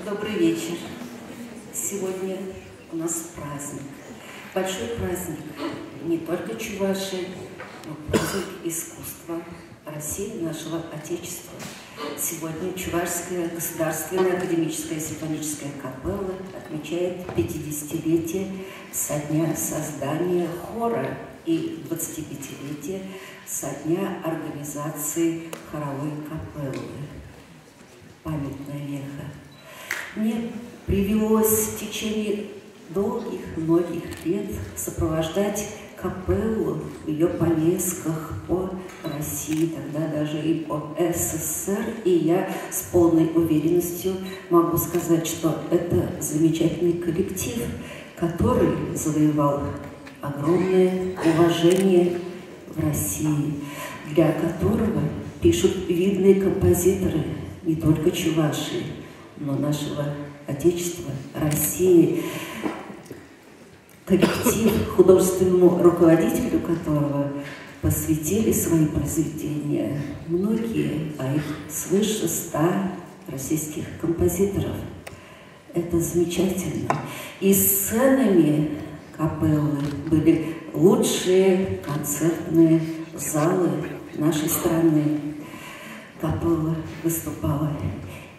Добрый вечер. Сегодня у нас праздник. Большой праздник не только Чувашии, но праздник искусства России, нашего Отечества. Сегодня Чувашская государственная академическая симфоническая капелла отмечает 50-летие со дня создания хора и 25-летие со дня организации хоровой капеллы. Памятная веха. Мне привелось в течение многих лет сопровождать капеллу в ее поездках по России, тогда даже и по СССР, и я с полной уверенностью могу сказать, что это замечательный коллектив, который завоевал огромное уважение в России, для которого пишут видные композиторы не только Чувашии, но нашего Отечества, России. Коллектив, художественному руководителю которого посвятили свои произведения многие, а их свыше 100 российских композиторов. Это замечательно. И сценами капеллы были лучшие концертные залы нашей страны. Капелла выступала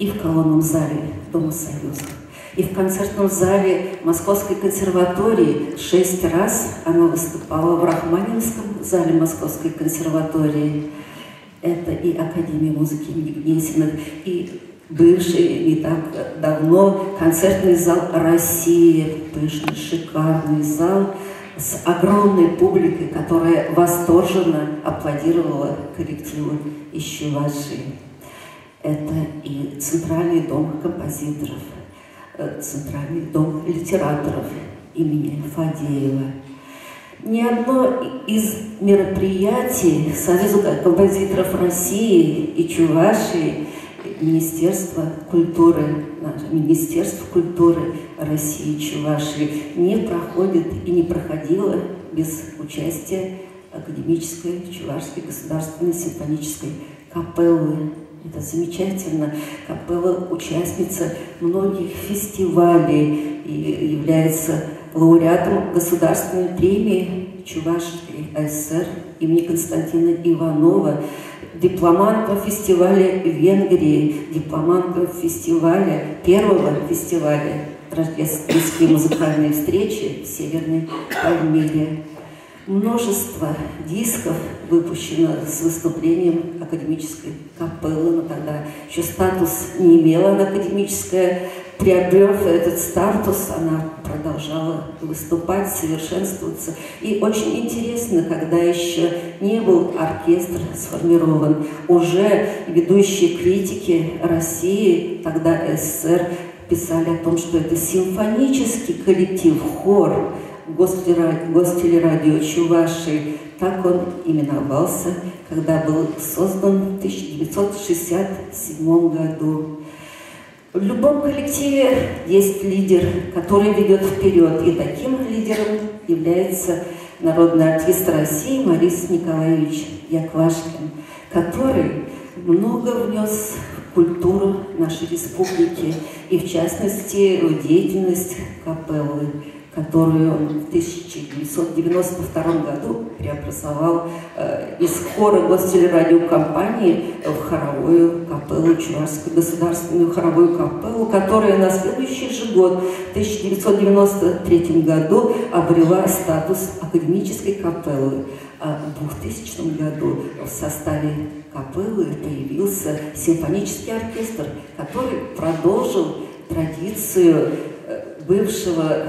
и в колонном зале Дома Союзов, и в концертном зале Московской консерватории 6 раз она выступала в Рахманинском зале Московской консерватории. Это и Академия музыки имени Гнесиных, и бывший не так давно концертный зал России, пышный, шикарный зал с огромной публикой, которая восторженно аплодировала коллективу из Чувашии. Это и Центральный дом композиторов, Центральный дом литераторов имени Фадеева. Ни одно из мероприятий Союза композиторов России и Чувашии, Министерство культуры России и Чувашии не проходит и не проходило без участия академической Чувашской государственной симфонической капеллы. Это замечательно. Капелла участница многих фестивалей и является лауреатом государственной премии Чувашской ССР имени Константина Иванова, дипломантом фестиваля в Венгрии, дипломантом первого фестиваля «Рождественские музыкальные встречи» в Северной Пальмире. Множество дисков выпущено с выступлением академической капеллы, но тогда еще статус не имела она академическая. Приобрев этот статус, она продолжала выступать, совершенствоваться. И очень интересно, когда еще не был оркестр сформирован, уже ведущие критики России, тогда СССР, писали о том, что это симфонический коллектив, хор Гостелерадио Чувашии. Так он именовался, когда был создан в 1967 году. В любом коллективе есть лидер, который ведет вперед, и таким лидером является народный артист России Марис Николаевич Яквашкин, который много внес в культуру нашей республики, и в частности в деятельность капеллы, которую он в 1992 году преобразовал из хора Гостелерадиокомпании в хоровую капеллу, Чувашскую государственную хоровую капеллу, которая на следующий же год, в 1993 году, обрела статус академической капеллы. А в 2000 году в составе капеллы появился симфонический оркестр, который продолжил традицию бывшего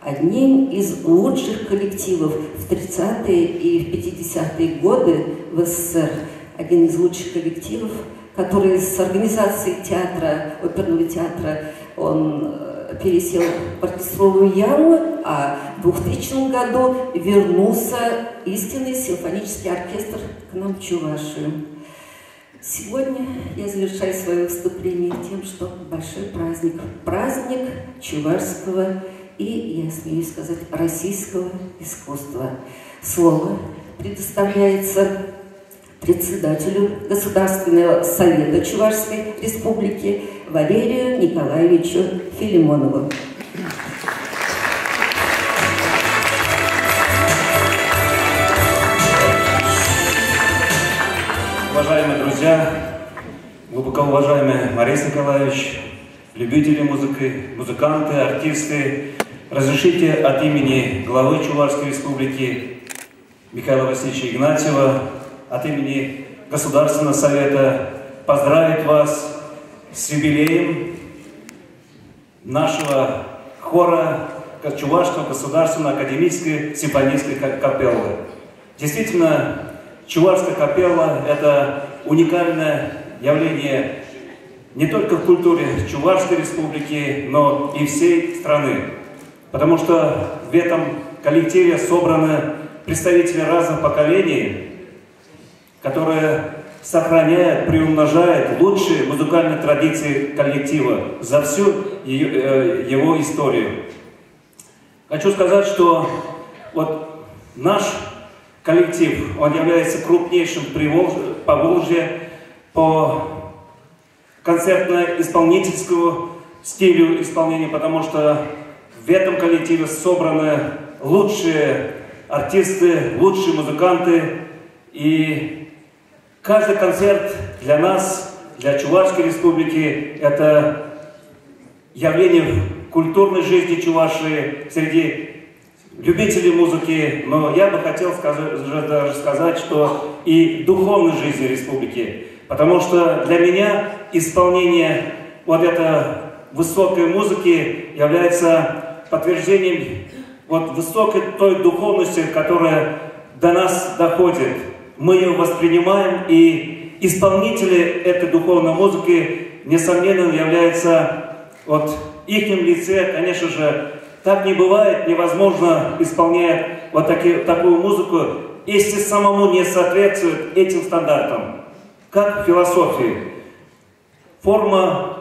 одним из лучших коллективов в 30-е и в 50-е годы в СССР. Один из лучших коллективов, который с организацией театра, оперного театра, он пересел в оркестровую яму, а в 2000 году вернулся истинный симфонический оркестр к нам в Чувашию. Сегодня я завершаю свое выступление тем, что большой праздник. Праздник чувашского и, я смеюсь сказать, российского искусства. Слово предоставляется председателю Государственного совета Чувашской республики Валерию Николаевичу Филимонову. Уважаемые друзья, глубоко уважаемый Марис Николаевич, любители музыки, музыканты, артисты, разрешите от имени главы Чувашской республики Михаила Васильевича Игнатьева, от имени Государственного совета поздравить вас с юбилеем нашего хора Чувашского государственной академической симфонической капеллы. Действительно, Чувашская капелла – это уникальное явление не только в культуре Чувашской республики, но и всей страны. Потому что в этом коллективе собраны представители разных поколений, которые сохраняют, приумножают лучшие музыкальные традиции коллектива за всю его историю. Хочу сказать, что вот наш коллектив, он является крупнейшим в Поволжье по концертно-исполнительскому стилю исполнения, потому что в этом коллективе собраны лучшие артисты, лучшие музыканты, и каждый концерт для нас, для Чувашской республики, это явление в культурной жизни Чувашии, среди любителей музыки, но я бы хотел даже сказать, что и духовной жизни республики, потому что для меня исполнение вот этой высокой музыки является подтверждением вот высокой той духовности, которая до нас доходит. Мы ее воспринимаем, и исполнители этой духовной музыки, несомненно, являются вот ихнем лице, конечно же. Так не бывает, невозможно исполнять вот такую музыку, если самому не соответствует этим стандартам. Как в философии. Форма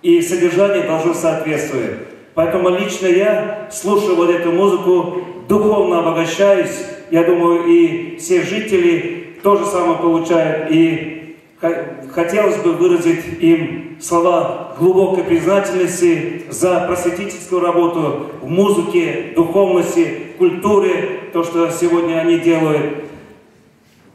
и содержание должны соответствовать. Поэтому лично я, слушая вот эту музыку, духовно обогащаюсь. Я думаю, и все жители то же самое получают. И хотелось бы выразить им слова глубокой признательности за просветительскую работу в музыке, духовности, культуре, то, что сегодня они делают.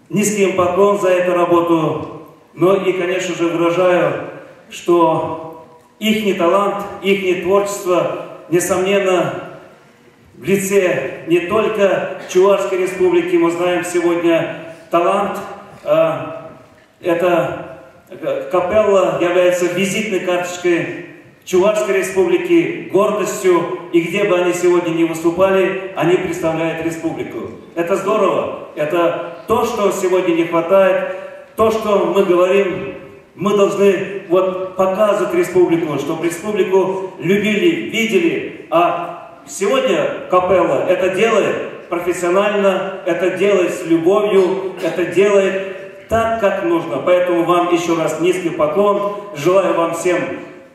Низкий им поклон за эту работу, но и, конечно же, выражаю, что их талант, их творчество, несомненно, в лице не только Чувашской республики. Мы знаем сегодня талант, это капелла является визитной карточкой Чувашской республики, гордостью, и где бы они сегодня ни выступали, они представляют республику. Это здорово, это то, что сегодня не хватает, то, что мы говорим, мы должны вот показывать республику, чтобы республику любили, видели, а сегодня капелла это делает профессионально, это делает с любовью, это делает так, как нужно. Поэтому вам еще раз низкий поклон. Желаю вам всем,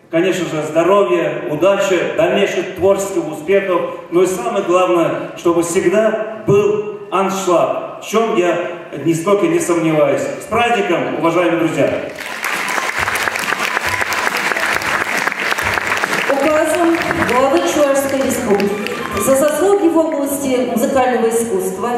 конечно же, здоровья, удачи, дальнейших творческих успехов. Но и самое главное, чтобы всегда был аншлаг, в чем я нисколько не сомневаюсь. С праздником, уважаемые друзья! Указом главы Чувашской республики за заслуги в области музыкального искусства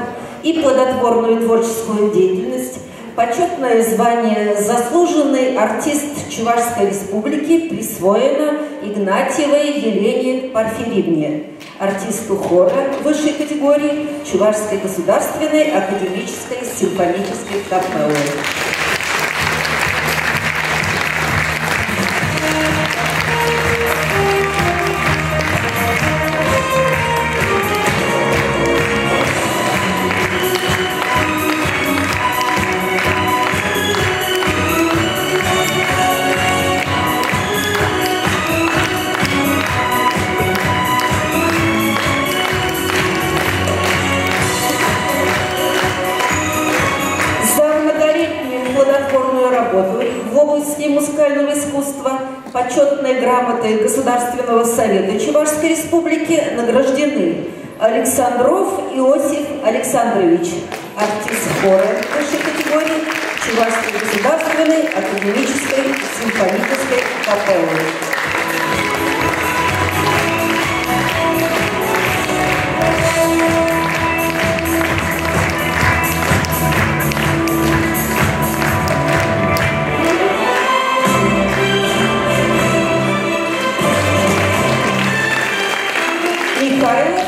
и плодотворную творческую деятельность почетное звание «Заслуженный артист Чувашской республики» присвоено Игнатьевой Елене Порфирьевне, артисту хора высшей категории Чувашской государственной академической симфонической капеллы. музыкального искусства, почетной грамотой Государственного совета Чувашской Республики награждены Александров Иосиф Александрович, артист хора высшей категории Чувашской государственной академической симфонической капеллы. Михайлов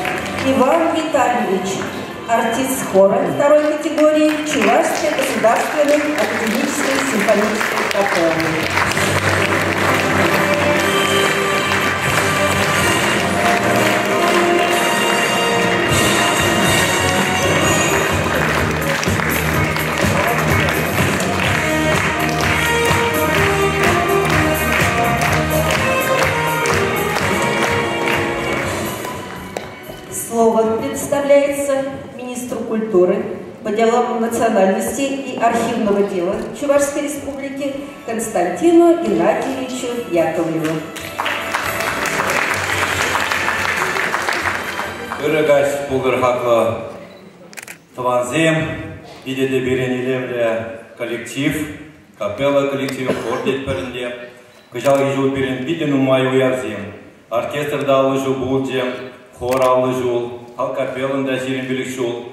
Иван Витальевич, артист хора второй категории Чувашской государственной академической симфонической капеллы. Слово предоставляется министру культуры по делам национальности и архивного дела Чувашской Республики Константину Геннадьевичу Яковлеву. Ырыгаш Пулгархакла Тванзем, идеде беренелемле коллектив, капелла коллектив, ордет перенде, кыжал ежу перен бидену маю ярзем, оркестр далы жу булдем, хор аллы жул, капеллын да жерен билік жул,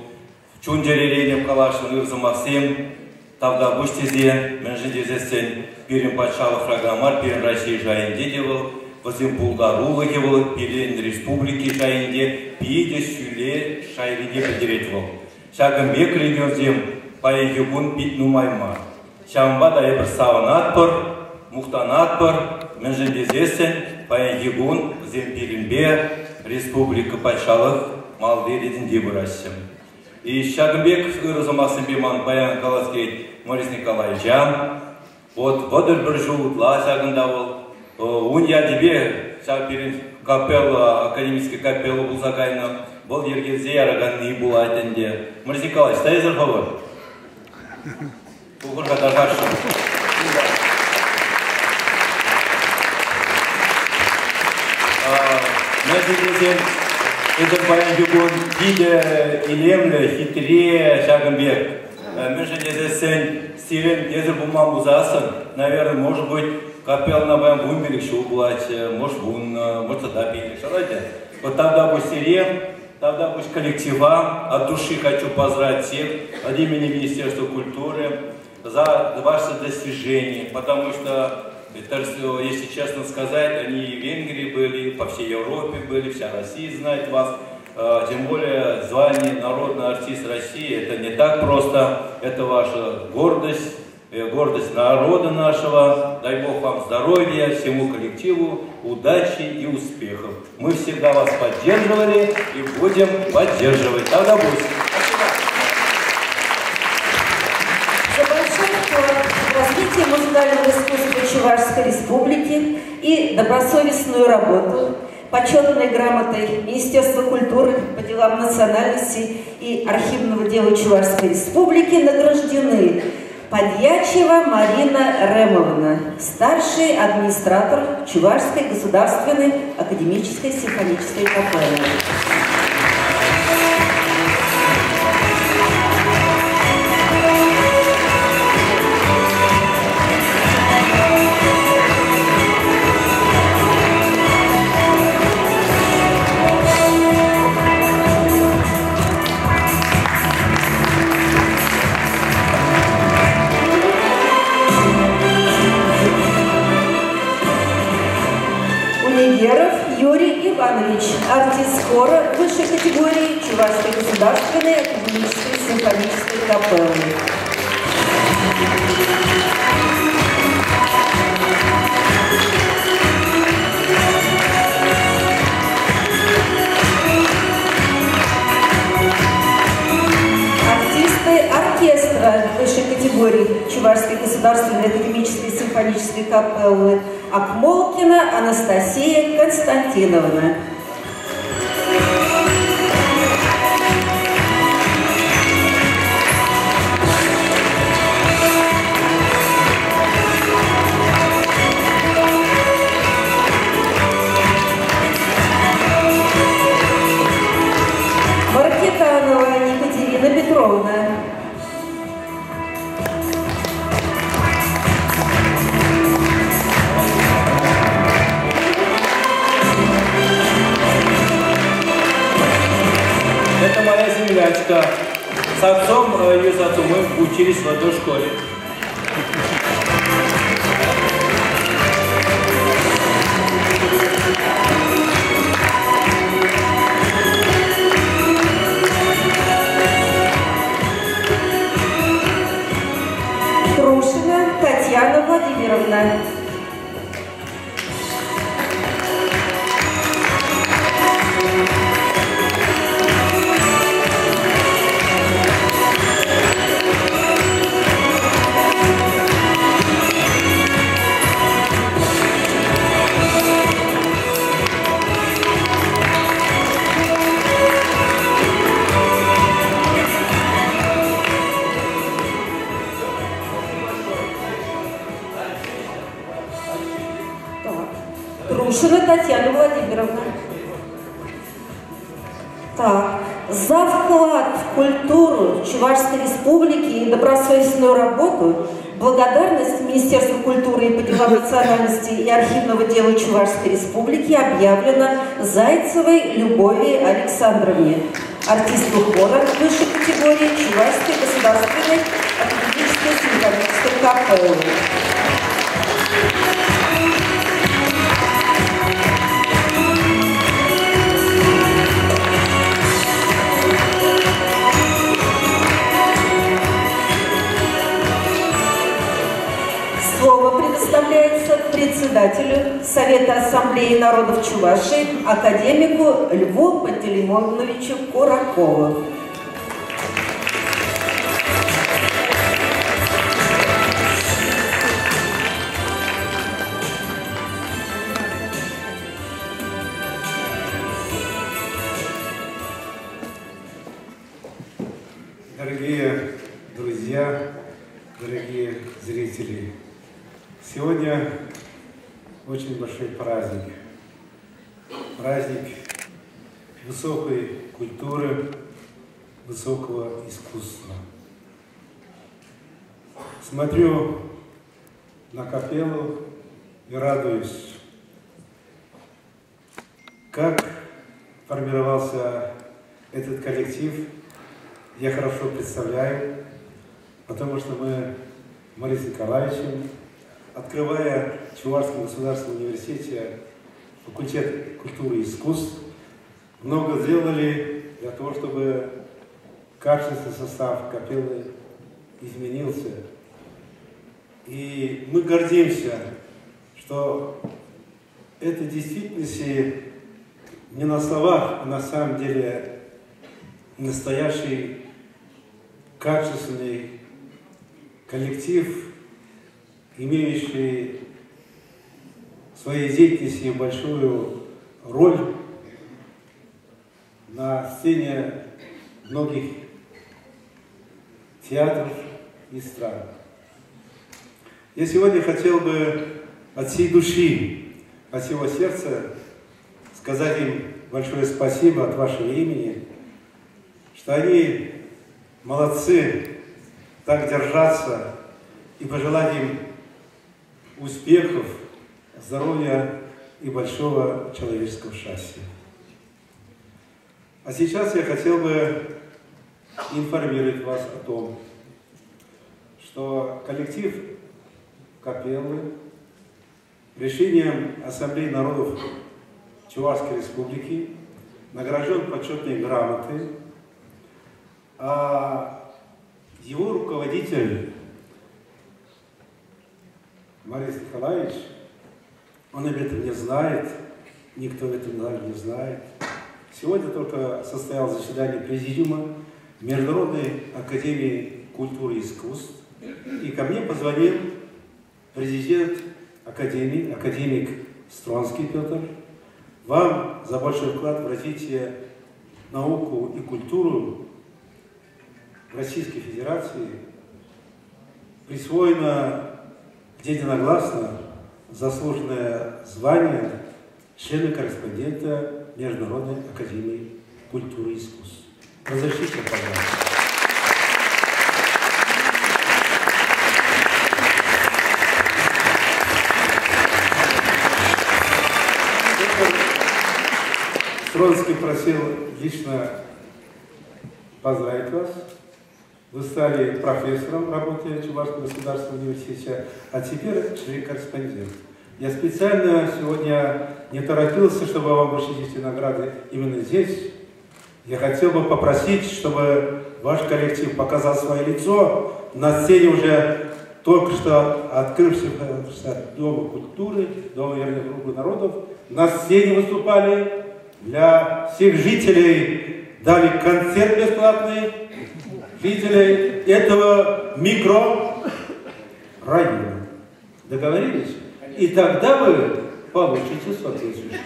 чун жеререйнеп калашын ырзымасем, тавда буш тезе, менжин тезестен, перен патшалы фраграмар, перен Россия жайынде девыл, возым Булгарулы девыл, перен республики жайынде, пиде сюле шайрине бедеретвыл. Шагым бек легензем, паегюгун пит нумайма. Шамба да ебір савын атпыр, мухтан атпыр, менжин тезестен, паегюгун, зем перенбе, республика патшалық, малды ретінде бұрашым. И Шагымбек ырызымасын беман Баян Каласкей Морис Николаевичам. Вот водыр бір жуытла шагында ол. Унья дебе шагперин капелла, академическая капелла бұл закайна. Бұл ерге зиярағанны бұл айтынде. Морис Николаевич, тайзыр favor. Бұғырға дағаршым. Мәзірден это Баян биде илемле, хитрее Шагымбек. Мы же дезесен стилен дезер бумам бузасын. Наверное, может быть, капел на Баян бумбелик шоу булать, может бун, может тогда пилик. Шалайте. Вот тогда будет сирен, тогда будет коллектива. От души хочу поздравить всех от имени Министерства культуры за ваши достижения, потому что если честно сказать, они и в Венгрии были, по всей Европе были, вся Россия знает вас. Тем более звание народный артист России, это не так просто, это ваша гордость, гордость народа нашего. Дай Бог вам здоровья, всему коллективу, удачи и успехов. Мы всегда вас поддерживали и будем поддерживать. Тогда будет. Развитие музыкального искусства Чувашской Республики и добросовестную работу, почетной грамотой Министерства культуры по делам национальности и архивного дела Чувашской Республики награждены Подьячева Марина Ремовна, старший администратор Чувашской государственной академической симфонической капеллы. Юрий Иванович, артист хора высшей категории Чувашской государственной академической симфонической капеллы. Артисты оркестра высшей категории Чувашской государственной академической симфонической капеллы Акмолкина Анастасия Константиновна. Петровна. Это моя землячка. С отцом, ее с отцом мы учились в одной школе. Трушина Татьяна Владимировна. Трушина Татьяна Владимировна. Так, за вклад в культуру Чувашской Республики и добросовестную работу благодарность Министерству культуры и по делам национальности и архивного дела Чувашской Республики объявлена Зайцевой Любови Александровне, артисту хора высшей категории Чувашской государственной академической симфонической капеллы. Слово предоставляется председателю Совета Ассамблеи народов Чувашии, академику Льву Пантелеймоновичу Куракову. Дорогие друзья, дорогие зрители, сегодня очень большой праздник. Праздник высокой культуры, высокого искусства. Смотрю на капеллу и радуюсь, как формировался этот коллектив. Я хорошо представляю, потому что мы с Марисом Николаевичем, открывая в Чувашском государственном университете факультет культуры и искусств, много сделали для того, чтобы качественный состав капеллы изменился. И мы гордимся, что это в действительности не на словах, а на самом деле настоящий качественный коллектив, имеющий в своей деятельности большую роль на сцене многих театров и стран. Я сегодня хотел бы от всей души, от всего сердца сказать им большое спасибо от вашего имени, что они молодцы, так держаться, и пожелать им успехов, здоровья и большого человеческого счастья. А сейчас я хотел бы информировать вас о том, что коллектив капеллы решением Ассамблеи народов Чувашской Республики награжден почетной грамотой, а его руководитель Марис Николаевич, он об этом не знает, никто об этом не знает. Сегодня только состоялось заседание президиума Международной академии культуры и искусств, и ко мне позвонил президент академии, академик Стронский Петр. Вам за большой вклад в развитие науку и культуру в Российской Федерации присвоено единогласно заслуженное звание члена-корреспондента Международной академии культуры и искусств. Разрешите, пожалуйста. Стронский просил лично поздравить вас. Вы стали профессором, работая в Чувашском государственном университете, а теперь член-корреспондент. Я специально сегодня не торопился, чтобы вам вручить эти награды именно здесь. Я хотел бы попросить, чтобы ваш коллектив показал свое лицо на сцене уже только что открывшегося Дома культуры, Дома Группы народов. На сцене выступали для всех жителей, дали концерт бесплатный, жителей этого микрорайона. Договорились? И тогда вы получите соответствующие.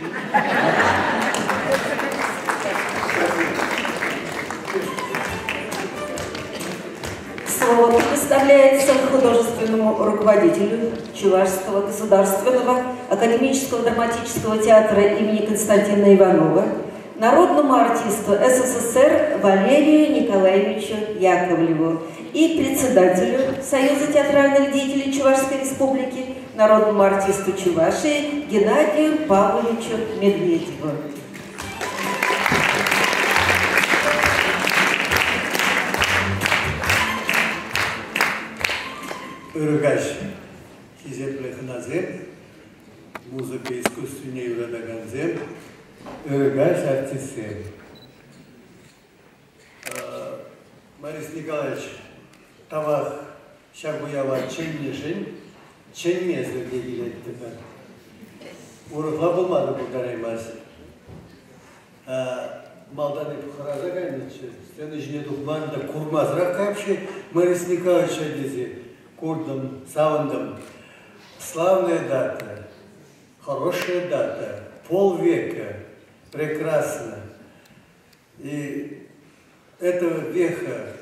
Слово предоставляется художественному руководителю Чувашского государственного академического драматического театра имени Константина Иванова, народному артисту СССР Валерию Николаевичу Яковлеву и председателю Союза театральных деятелей Чувашской республики, народному артисту Чувашии Геннадию Павловичу Медведеву. Örgaç, Hizep'le Hınazem, Muzika искусственнее Юрадаганзем, Örgaç артистем. Борис Николаевич, Тавах, Шагуява, Ченнишин, Ченнезі дегілет тепер. Урықла болмады бұлдараймас. Малданы бұқыраза қайнетші, сені жіне дұқманында курмазырақ қапшы, Борис Николаевич әдезе. Курдом, саундом. Славная дата, хорошая дата, полвека, прекрасно. И этого века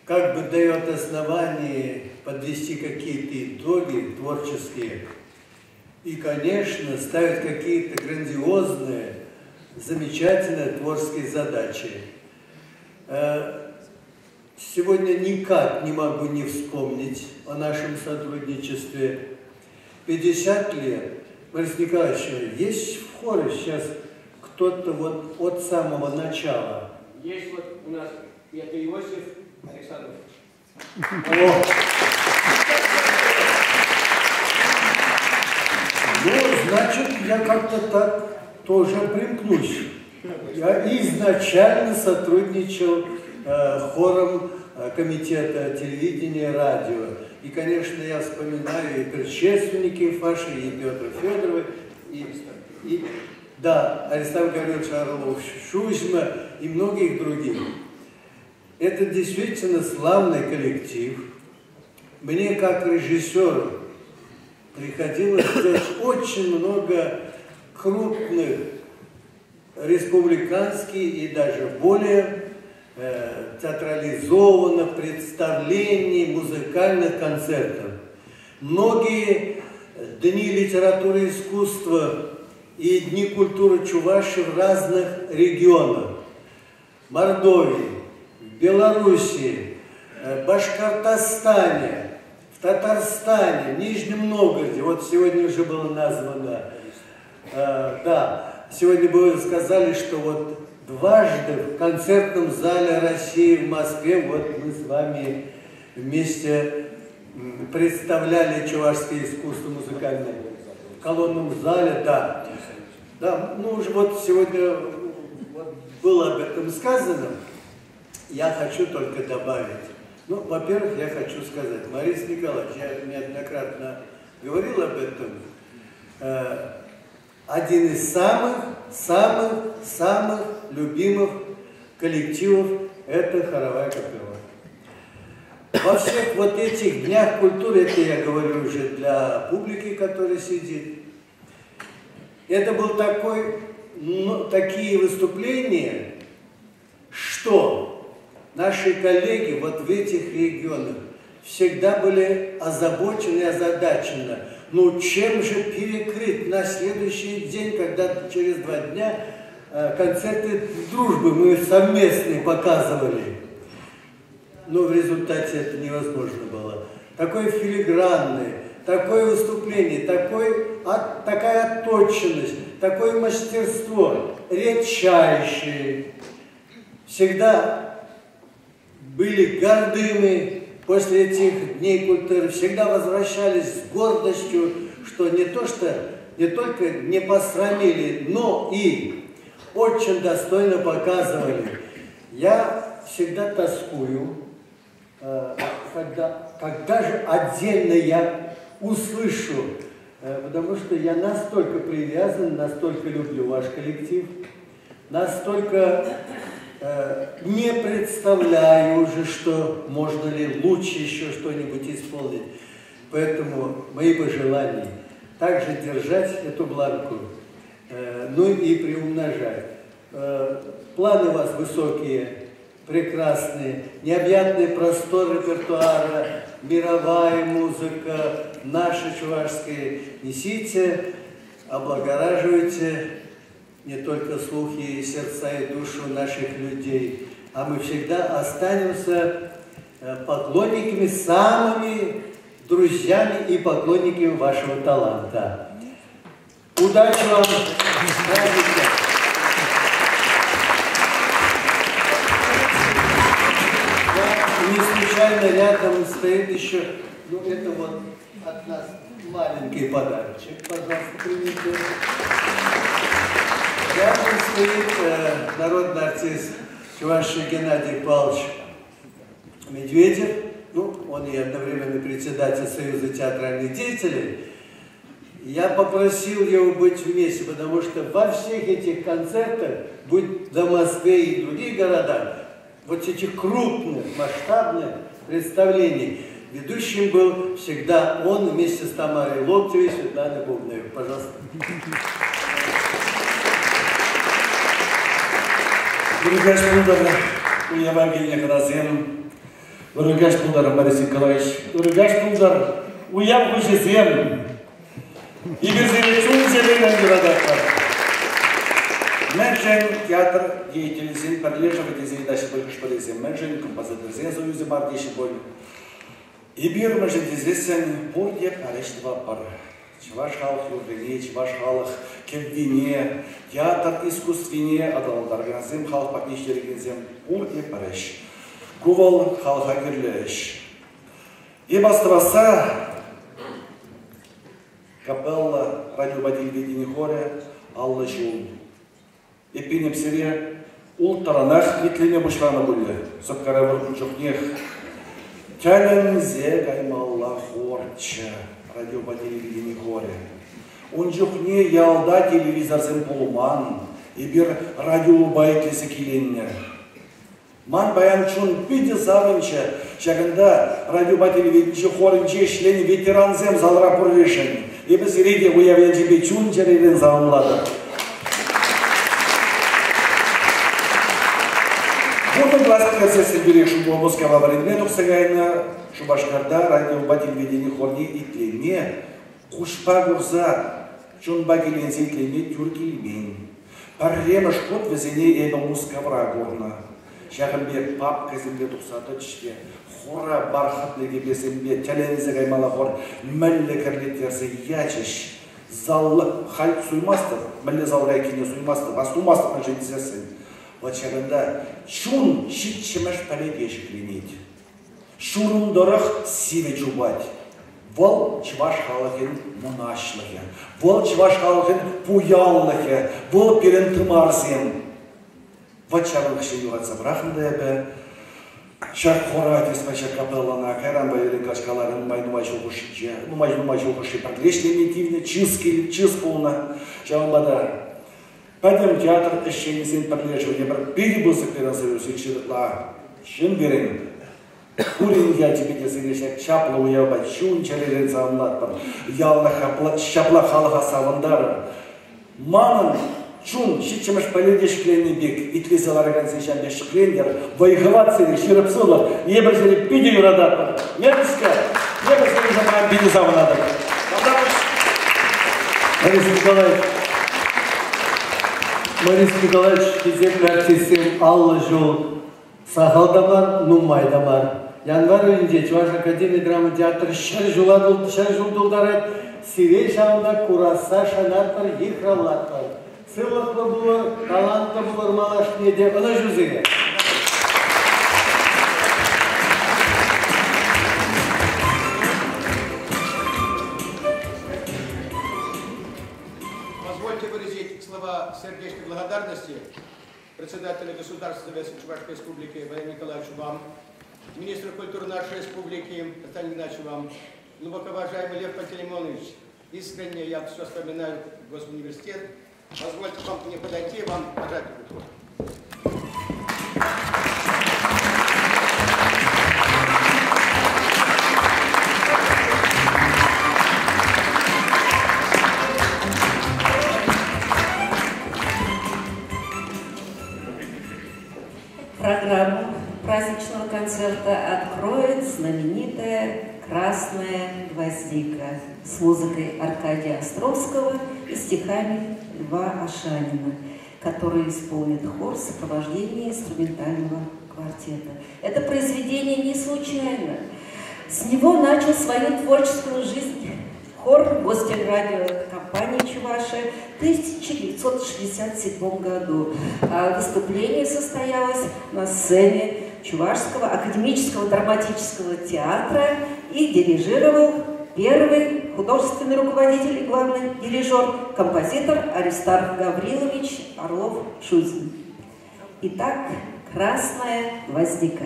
как бы дает основание подвести какие-то итоги творческие. И, конечно, ставит какие-то грандиозные, замечательные творческие задачи. Сегодня никак не могу не вспомнить о нашем сотрудничестве. 50 лет. Борис Николаевич, есть в хоре сейчас кто-то вот от самого начала? Есть вот у нас, это Иосиф Александрович. О! Ну, значит, я как-то так тоже примкнусь. Я изначально сотрудничал хором комитета телевидения и радио. И, конечно, я вспоминаю и предшественников ваших, и Петра Федорова, и да, Аристарх Гаврилович Орлов-Шузьма и многих других. Это действительно славный коллектив. Мне, как режиссеру, приходилось сделать очень много крупных республиканских и даже более театрализованных представлений, музыкальных концертов. Многие дни литературы и искусства и дни культуры Чувашии в разных регионах. Мордовии, Белоруссии, Башкортостане, в Татарстане, в Нижнем Новгороде. Вот сегодня уже было названо. Да, сегодня вы сказали, что вот дважды в концертном зале России в Москве, вот мы с вами вместе представляли чувашское искусство музыкальное. В колонном зале, да. Да, ну уже вот сегодня вот было об этом сказано. Я хочу только добавить. Ну, во-первых, я хочу сказать, Борис Николаевич, я неоднократно говорил об этом, один из самых любимых коллективов – это хоровая капелла. Во всех вот этих днях культуры, это я говорю уже для публики, которая сидит, это был такие выступления, что наши коллеги вот в этих регионах всегда были озабочены и озадачены. Ну, чем же перекрыть на следующий день, когда через 2 дня концерты дружбы мы совместные показывали. Но в результате это невозможно было. Такое филигранное, такое выступление, такой такая отточенность, такое мастерство, редчайшие. Всегда были гордыми после этих дней культуры, всегда возвращались с гордостью, что не только не посрамили, но и очень достойно показывали. Я всегда тоскую, когда же отдельно я услышу, потому что я настолько привязан, настолько люблю ваш коллектив, настолько не представляю уже, что можно ли лучше еще что-нибудь исполнить. Поэтому мои пожелания также держать эту бланку, ну и приумножать. Планы у вас высокие, прекрасные, необъятный простор репертуара, мировая музыка, наша чувашская. Несите, облагораживайте не только слухи и сердца и душу наших людей, а мы всегда останемся поклонниками, самыми друзьями и поклонниками вашего таланта. Удачи вам! Не случайно рядом стоит еще, ну это вот от нас маленький подарочек, пожалуйста, примите. Рядом стоит народный артист Чувашии Геннадий Павлович Медведев, ну он и одновременно председатель Союза театральных деятелей. Я попросил его быть вместе, потому что во всех этих концертах, будь до Москвы и других городах, вот этих крупных, масштабных представлений, ведущим был всегда он вместе с Тамарой Локтевой и Светланой Бубновой. Пожалуйста. Ургаш Булдар, Евангелие Гразем, Ургаш Булдар, Борис Николаевич, Ургаш Булдар, Уям Хужезем, и Берзевичун Зеленый Городакар. Мэнжен театр деятельности подлежит из Эйдаши Большишпалези, Мэнжен композитор Зензуюзи Мардиши Боль. И бир Мэнжен Дизесен Бурдия Парештва Пар. Чуваш халах Юргене, Чуваш халах Кеввине, театр искусственне, Адалдарганзем халах Пакништерегензем Бурдия Пареш. Кувал халха Гирлеш. И Бастраса капелла радиобадильведения хоре Алла Жул. И пинем себе ултаранах нитлине бушлана были, соккаравар кучухнех. Тялензе гаймалла хорча радиобадильведения хоре. Он жухне ялда телевизорзем полуман, и бир радиобайтлесе киленне. Ман баян чун пиде завинча, шаганда радиобадильведения хоренче шлени ветеранзем залрапур решен. И без реги уявлен тебе чун череден заумлада. Вот глаз процесса берешь у Москва предметов сагайна Шубашкарда радиобадильведения хорни и тлеме кушпа гурза чун багилензин тлеме тюркильмень. Паррема шкот везене эйба Москва горна. Шагамбе папка земле тухсата чте. Хора бархатныги бесембе тялензе гаймала хор мәлле керлетерсе ячеш. Заллы хальк суймастыр, мәлле залрай кине суймастыр, бастумастыр на жендизесен. Вот шаганда чун щитчемеш паледешек ленить. Шурундорах сиве чубать. Вол чваш халахин монашлахе. Вол чваш халахин пуяллахе. Вол перентымарсем. Вот шаганда шенюратся брахндебе. Шар хоратис пача капеллана кайран байрен кашкаларын майнума жолгушиче. Майнума жолгуши проглешли метивне чисполна. Шаганда Пойдем театр ищенисен подлежит, я перебусок переносил сикширла. Шин берем. Курин я тебе десеришек чапла уяба чун черерен замлатпар. Ялла шапла халха савандара. Манан чун щичемеш поледеш кленный бег. И тлизалараган сечан беш клендер. Воиховаться ширапсула. Ебрзели пиди юрадапа. Ебрска. Ебрзели замаем пиди завнада. Борис Николаевич. Борис Николаевич, кезекті артистім Алла Жол, Сахалдамар, Нумайдамар. Январ үйінде Чуваш Академия драма театры шар жылдылдарат, сивей жауна кураса шанатпар ехралатпар. Сылықлы бұлыр, талантты бұлыр малаш неде, ұлы жүзіге. Позвольте выразить слова сердечной благодарности председателю Государственной Чувашской Республики Владимиру Николаевичу вам, министру культуры нашей республики Константину Игнатьевичу вам, глубоко уважаемый Лев Пантелеймонович, искренне я все вспоминаю Госуниверситет. Позвольте вам мне подойти, вам пожать руку. Программу праздничного концерта откроет знаменитая «Красная гвоздика» с музыкой Аркадия Островского и стихами Льва Ашанина, который исполнит хор в сопровождении инструментального квартета. Это произведение не случайно. С него начал свою творческую жизнь хор Гостелерадиокомпании Чувашия в 1967 году. Выступление состоялось на сцене Чувашского академического драматического театра и дирижировал первый художественный руководитель и главный дирижер, композитор Аристарх Гаврилович Орлов-Шузин. Итак, «Красная гвоздика».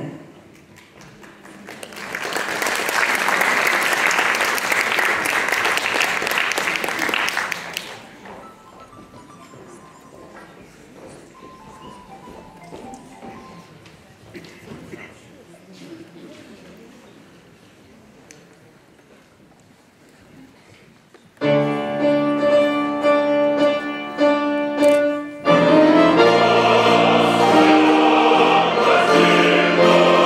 Oh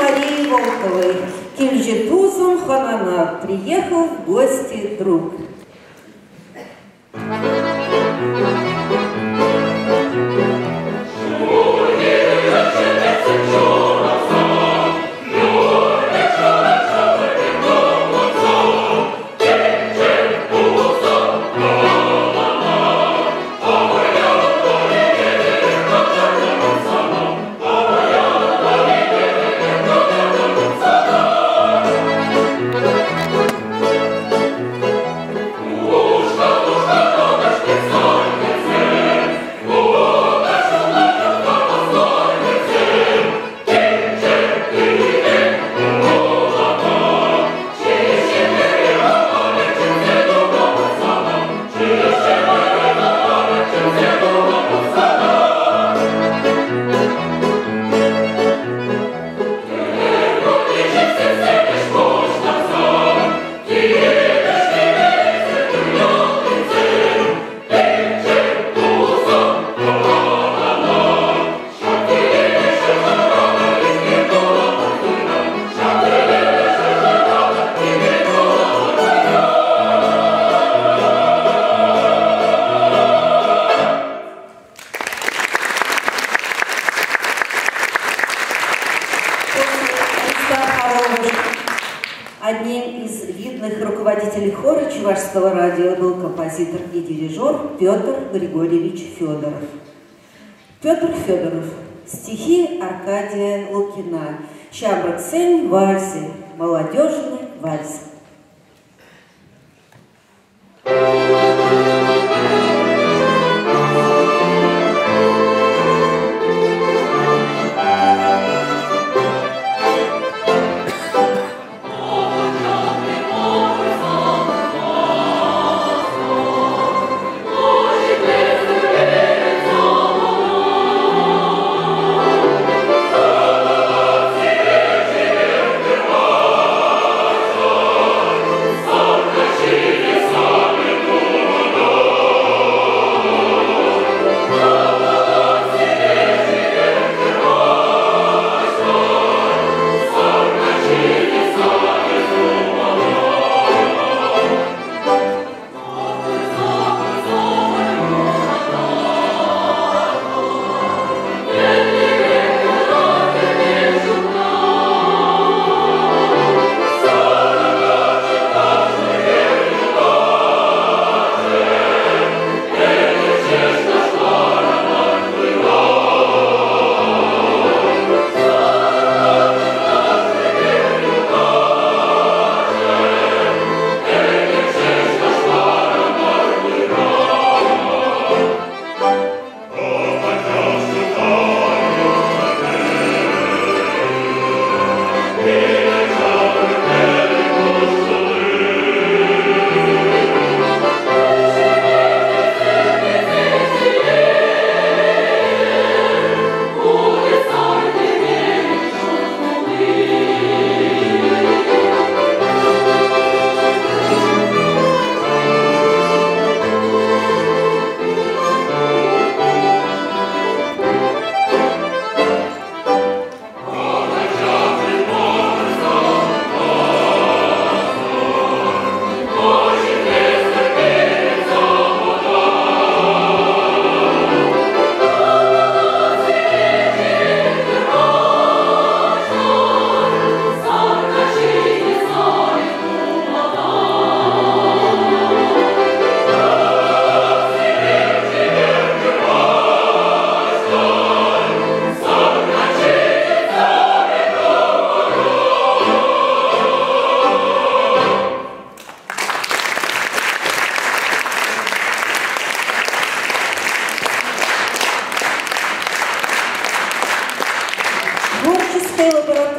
Марии Волковой. Кильжетузом Ханана приехал в гости друг. Одним из видных руководителей хора Чувашского радио был композитор и дирижер Петр Григорьевич Федоров. Петр Федоров. Стихи Аркадия Лукина. Чабраксень в вальсе. Молодежный вальс.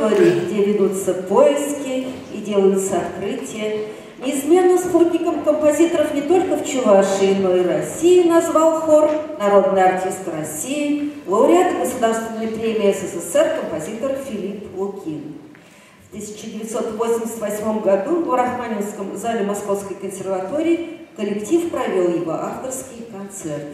Где ведутся поиски и делаются открытия. Неизменным спутником композиторов не только в Чувашии, но и России назвал хор народный артист России, лауреат Государственной премии СССР композитор Филипп Лукин. В 1988 году в Рахманинском зале Московской консерватории коллектив провел его авторский концерт.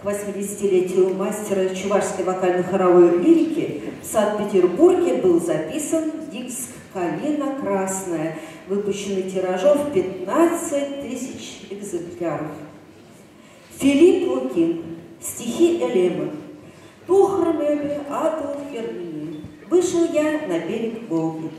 К 80-летию мастера чувашской вокально-хоровой лирики в Санкт-Петербурге был записан диск «Калина красная», выпущенный тиражом в 15 тысяч экземпляров. Филипп Лукин. Стихи Элема. Тухр небе, адул хермини. Вышел я на берег Волги.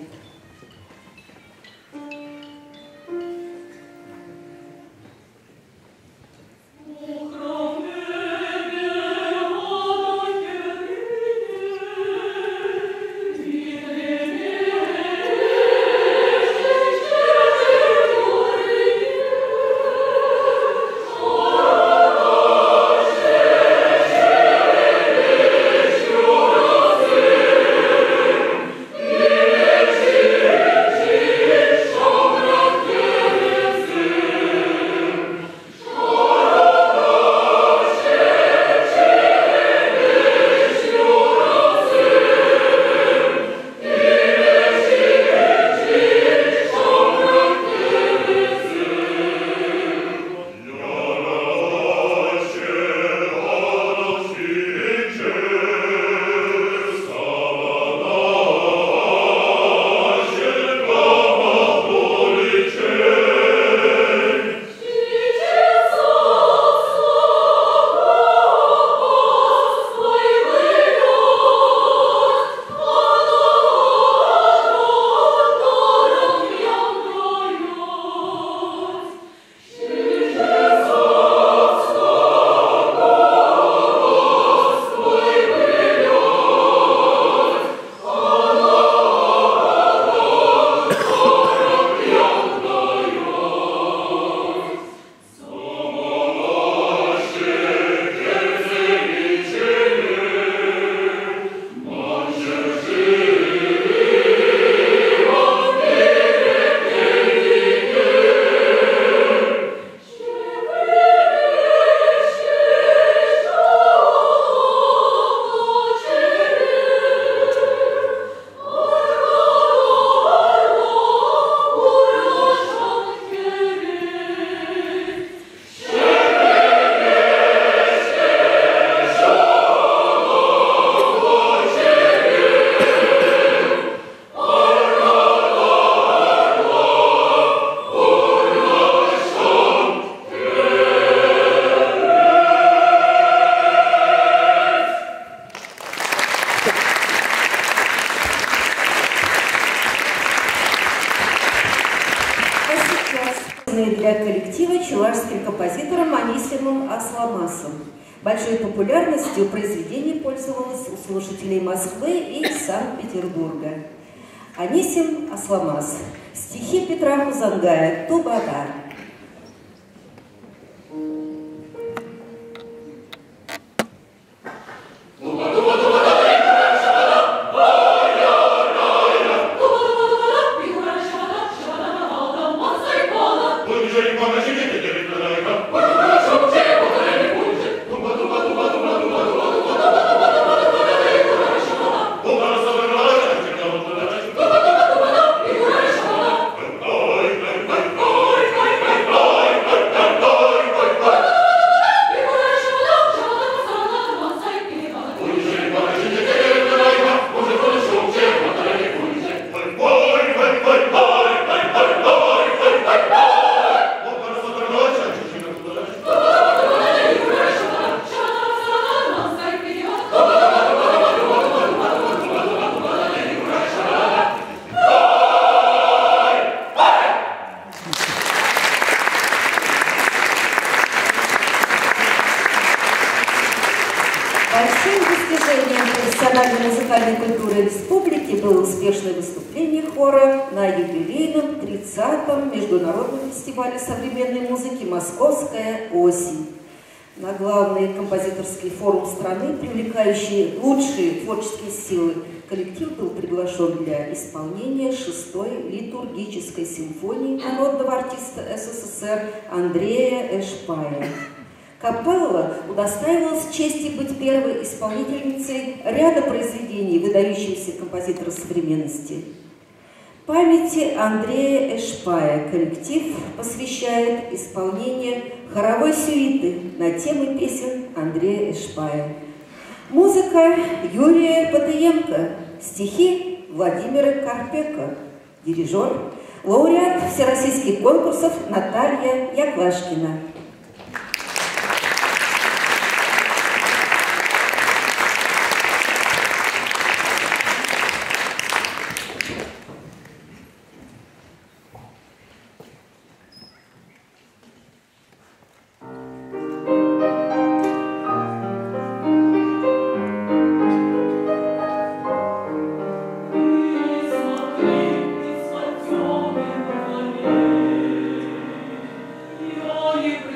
Для коллектива чувашским композитором Анисимом Асламасом. Большой популярностью произведение пользовалось у слушателей Москвы и Санкт-Петербурга. Анисим Асламас. Стихи Петра Хузангая «Тубата». Большим достижением профессиональной музыкальной культуры республики было успешное выступление хора на юбилейном 30-м Международном фестивале современной музыки «Московская осень». На главный композиторский форум страны, привлекающий лучшие творческие силы, коллектив был приглашен для исполнения 6-й литургической симфонии народного артиста СССР Андрея Эшпая. Капелла удостаивалась чести быть первой исполнительницей ряда произведений выдающегося композитора современности. Памяти Андрея Эшпая коллектив посвящает исполнение хоровой сюиты на темы песен Андрея Эшпая. Музыка Юрия Потыенко, стихи Владимира Карпека, дирижер, лауреат всероссийских конкурсов Наталья Яклашкина. You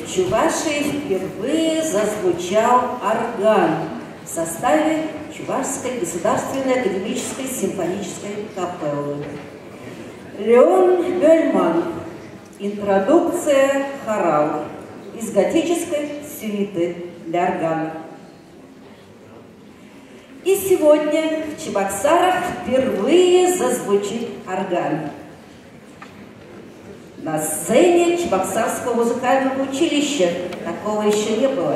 в Чувашии впервые зазвучал орган в составе Чувашской государственной академической симфонической капеллы. Леон Бельман. Интродукция «Хорал» из готической сюиты для органа. И сегодня в Чебоксарах впервые зазвучит орган. На сцене Чебоксарского музыкального училища такого еще не было.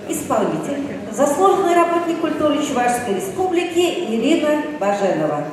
Исполнитель, заслуженный работник культуры Чувашской республики Ирина Баженова.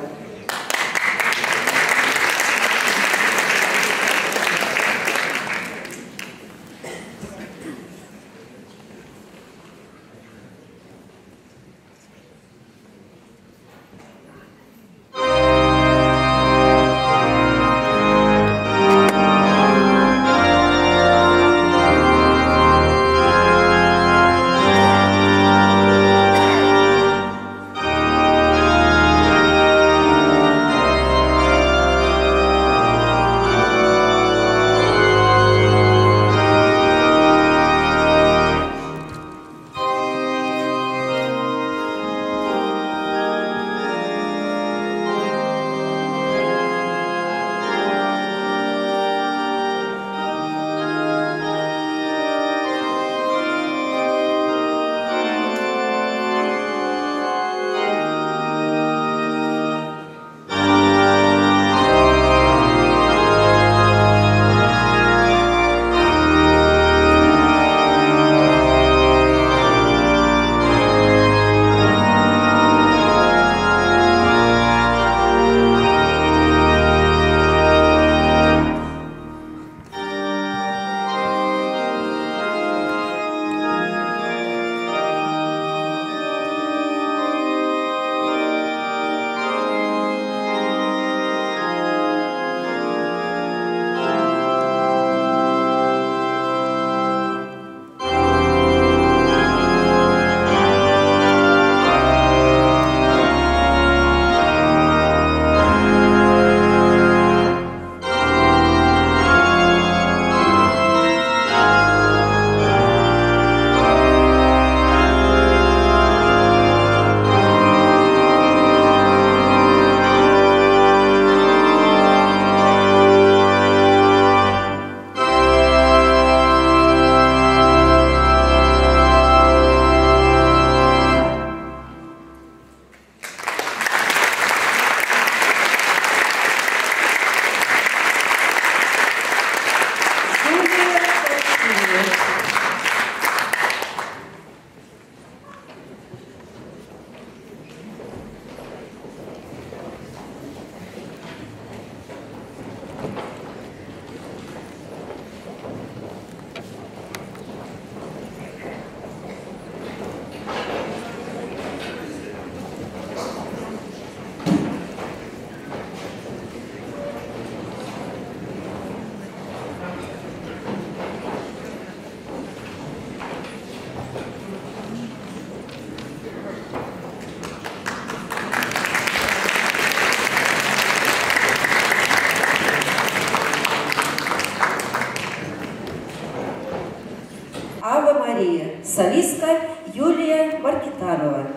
Ава Мария, солистка Юлия Маркитанова.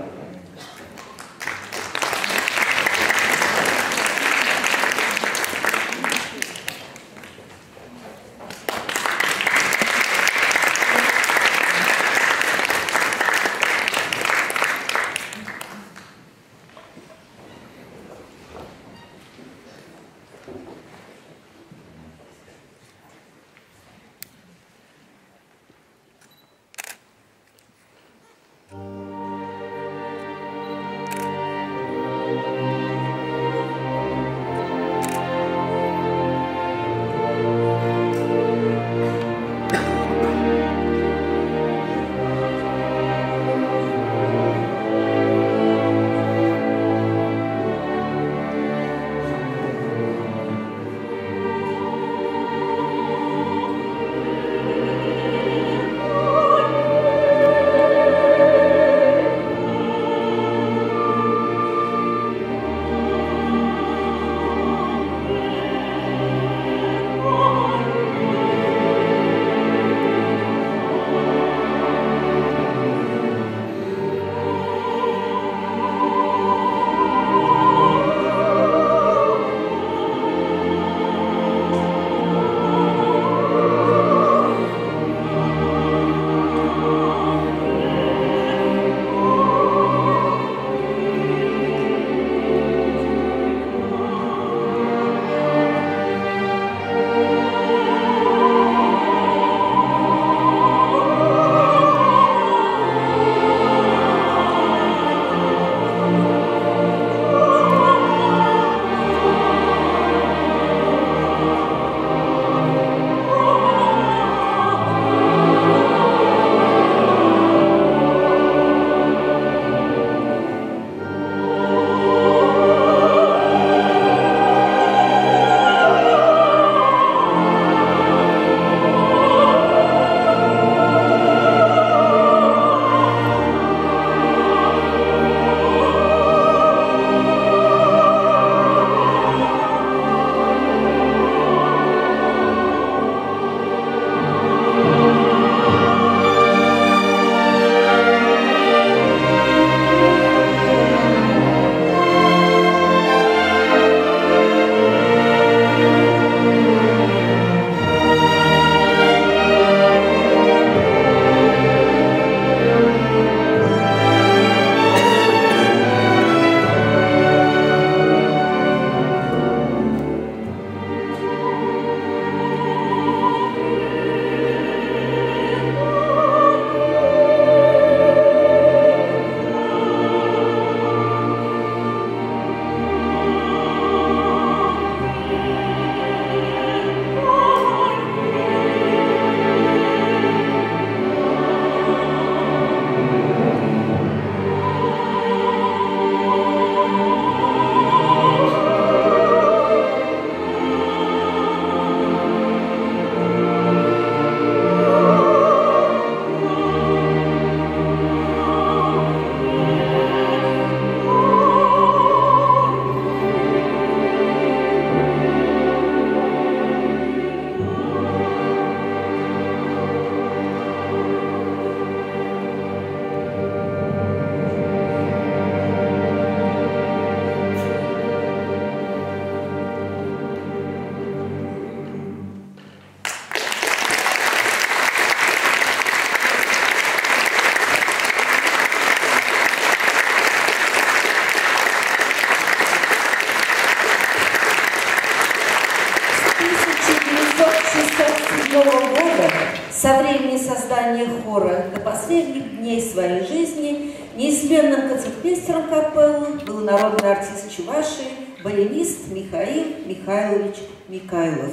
Со времени создания хора до последних дней своей жизни неизменным концертмейстером капеллы был народный артист Чувашии, баянист Михаил Михайлович Микайлов.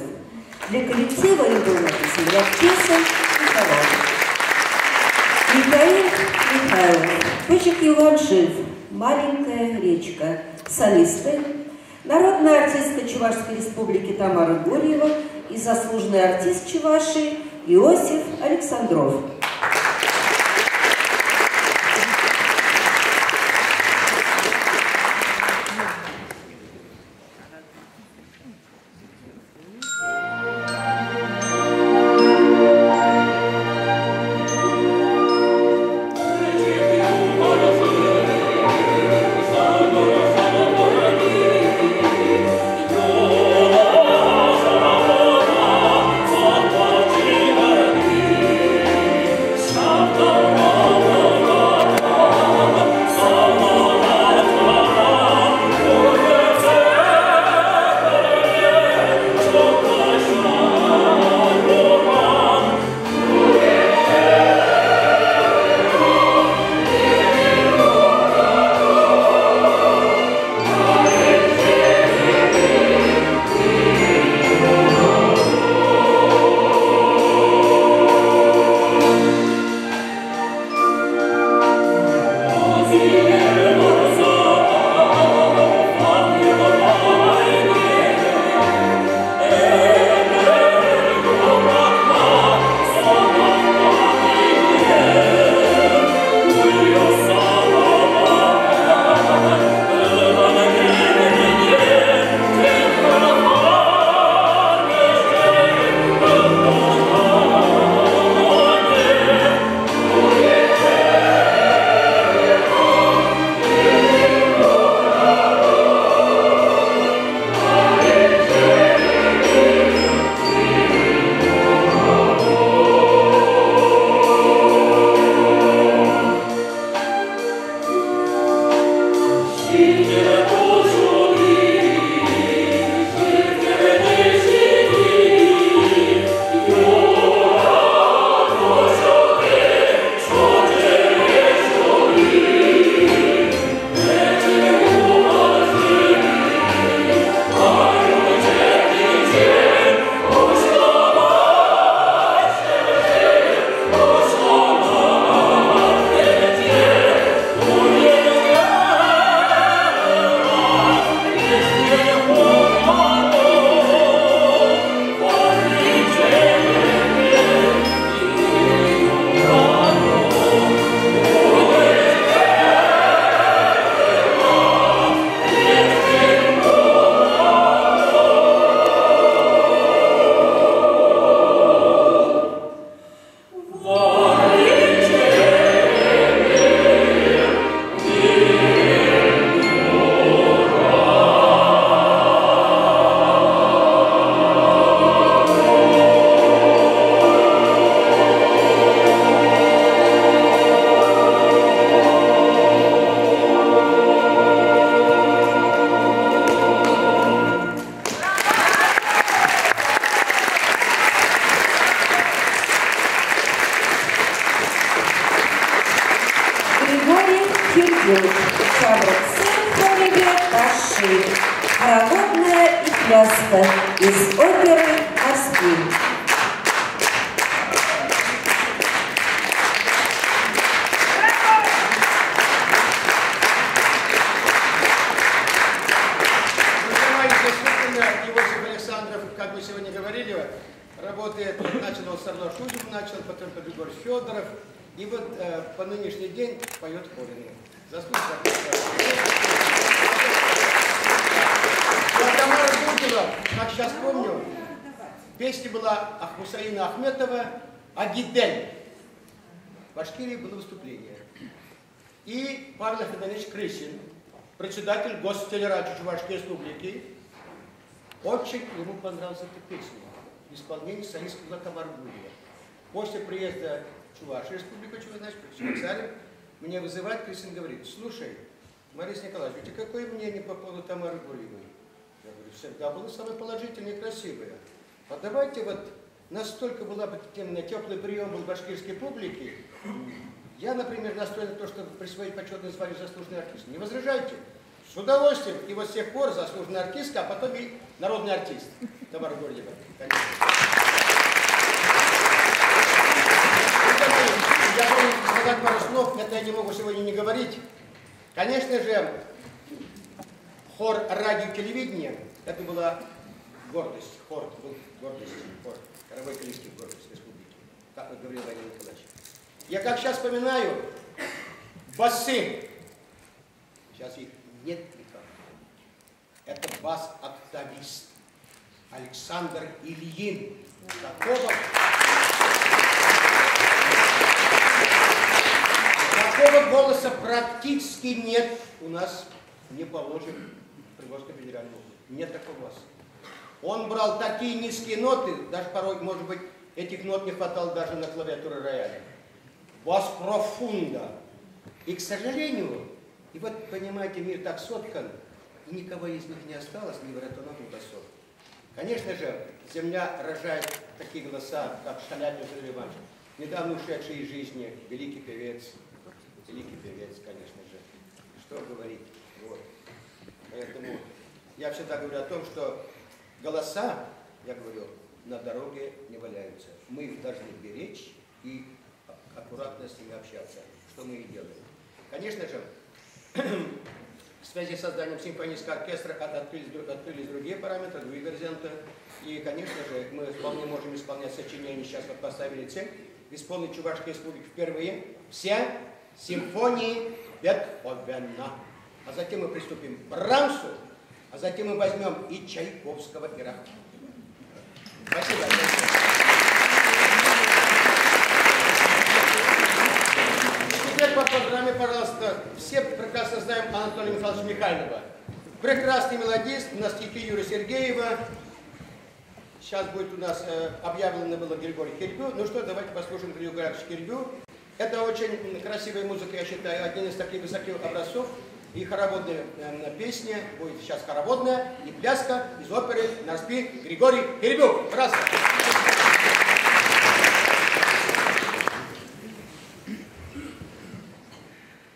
Для коллектива им был написан ряд песен и хоров. Михаил Михайлов, почерк Иван Жив, «Маленькая речка», солисты, народная артистка Чувашской республики Тамара Гурьева и заслуженный артист Чувашии Иосиф Александров. Хороводная и пляска из оперы «Москвы». Как мы сегодня говорили, работает, начал Сарло Шузев, начал, потом Григорий Федоров, и вот по нынешний день поет Хорин. Заслуженно. Тамара Гурьева, как сейчас помню, песня была Ахмусаина Ахметова «Агидель». В Башкирии было выступление. И Павел Федорович Крысин, председатель Гостелерадио Чувашской Республики, очень ему понравилась эта песня в исполнении солистки Тамары Гурьева. После приезда в Чувашскую Республику, Швейцарию, меня вызывает Крысин, говорит: слушай, Борис Николаевич, у тебя какое мнение по поводу Тамары Гурьевой? Я говорю, всегда было самое положительное и красивое. А давайте вот настолько был теплый прием был башкирской публики. Я, например, настроен на то, чтобы присвоить почетное звание заслуженный артист. Не возражайте? С удовольствием. И вот с тех пор заслуженный артист, а потом и народный артист. Товар в городе. Я должен сказать пару слов, это я не могу сегодня не говорить. Конечно же, хор радио и телевидения, это была гордость, хор был гордость, хор, хоровой коллектив гордость республики, как говорил Владимир Николаевич. Я как сейчас вспоминаю, басы, сейчас их нет никак, это бас-октавист Александр Ильин. Такого голоса практически нет у нас, не положим в Приморском федеральном округе. Нет такого голоса. Он брал такие низкие ноты, даже порой, может быть, этих нот не хватало даже на клавиатуре рояля. Бас профунда. И, к сожалению, и вот, понимаете, мир так соткан, и никого из них не осталось, ни баритонов, ни басов. Конечно же, земля рожает такие голоса, как Шаляпин Жюль Иванович, недавно ушедший из жизни, великий певец, конечно же. Что говорить? Вот. Поэтому я всегда говорю о том, что голоса, я говорю, на дороге не валяются. Мы их должны беречь и аккуратно с ними общаться, что мы и делаем. Конечно же, в связи с созданием симфонического оркестра открылись другие параметры, другие горизонты. И, конечно же, мы вполне можем исполнять сочинения. Сейчас вот поставили цель исполнить Чувашской республике впервые все симфонии Бетховена. А затем мы приступим к Брамсу, а затем мы возьмем и Чайковского, и Рахманинова. Спасибо. Теперь по программе, пожалуйста, все прекрасно знаем Анатолия Михайловича Михайлова. Прекрасный мелодист, на стихи Юрия Сергеева. Сейчас будет у нас объявлено было Григорий Хельгу. Ну что, давайте послушаем Григория Хельгу. Это очень красивая музыка, я считаю, один из таких высоких образцов. И хороводная песня, будет сейчас хороводная, и пляска из оперы «Нарспи» Григорий Хельгу. Пожалуйста.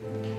Oh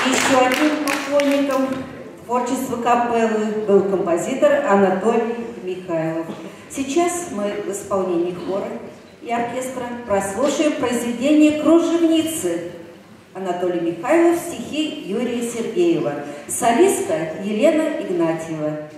Еще одним поклонником творчества капеллы был композитор Анатолий Михайлов. Сейчас мы в исполнении хора и оркестра прослушаем произведение «Кружевницы» Анатолий Михайлов, стихи Юрия Сергеева, солистка Елена Игнатьева.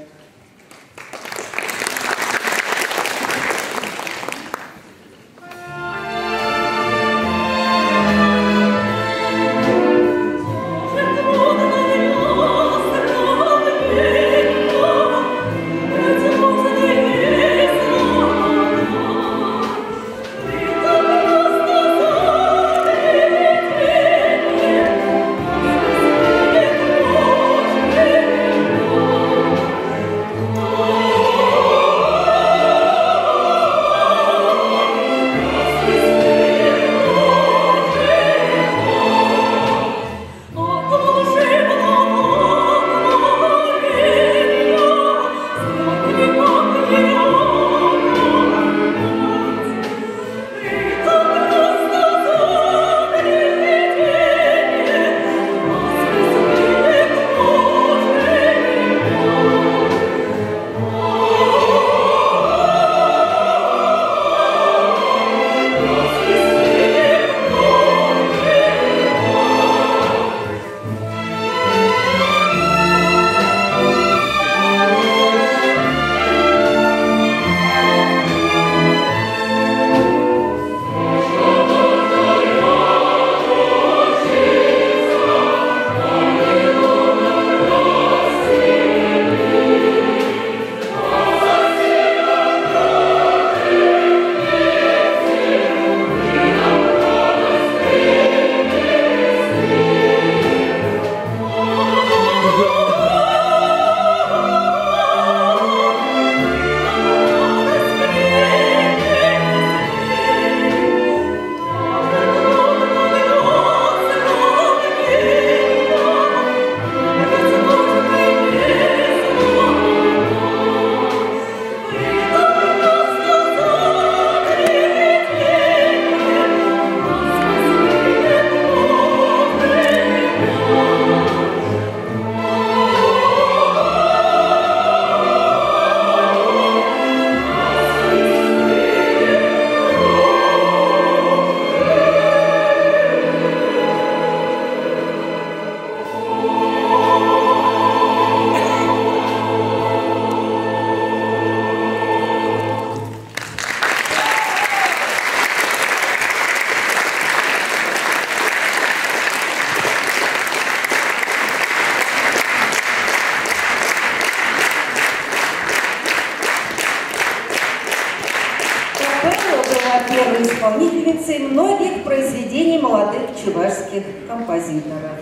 Первой исполнительницей многих произведений молодых чувашских композиторов.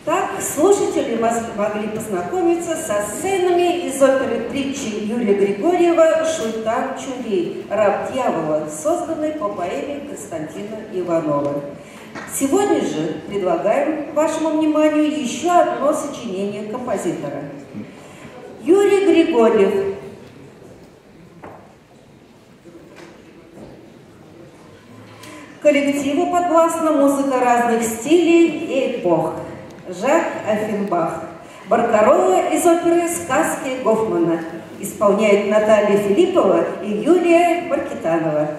Так, слушатели могли познакомиться со сценами из оперы притчи Юрия Григорьева «Шуйтан Чурей. Раб дьявола», созданной по поэме Константина Иванова. Сегодня же предлагаем вашему вниманию еще одно сочинение композитора. Юрий Григорьев. Коллективу подвластна музыка разных стилей и эпох. Жак Оффенбах. Баркаролла из оперы «Сказки Гофмана». Исполняет Наталья Филиппова и Юлия Маркитанова.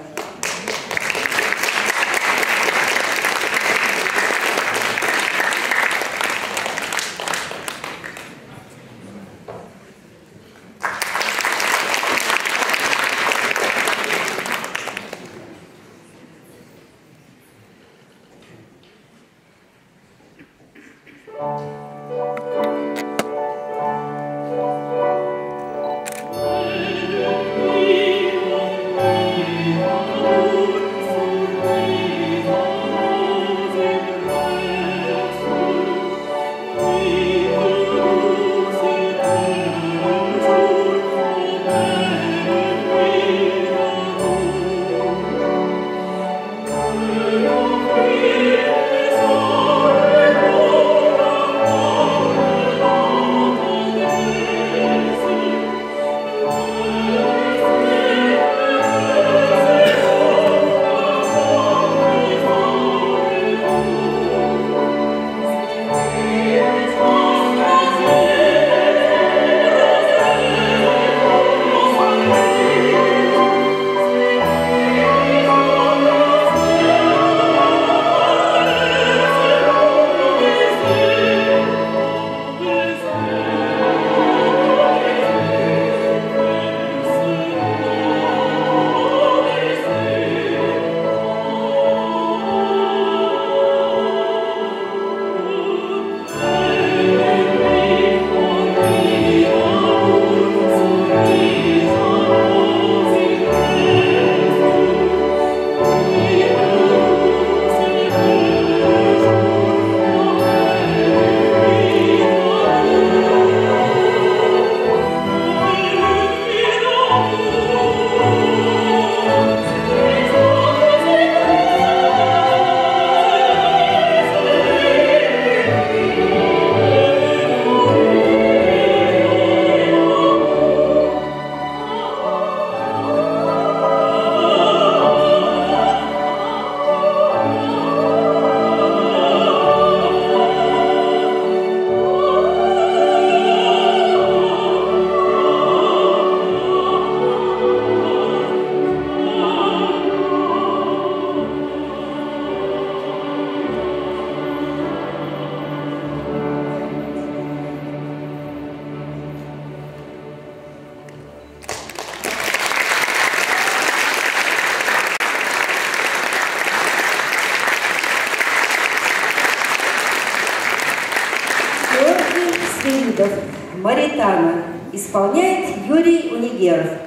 этюдов «Маритана» исполняет Юрий Унигеров.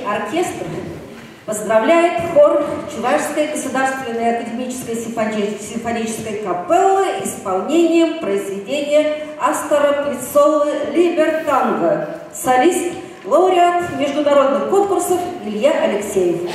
Оркестр поздравляет хор Чувашской государственной академической симфонической капеллы исполнением произведения Астора Пиццоллы «Либертанго». Солист, лауреат международных конкурсов Илья Алексеев.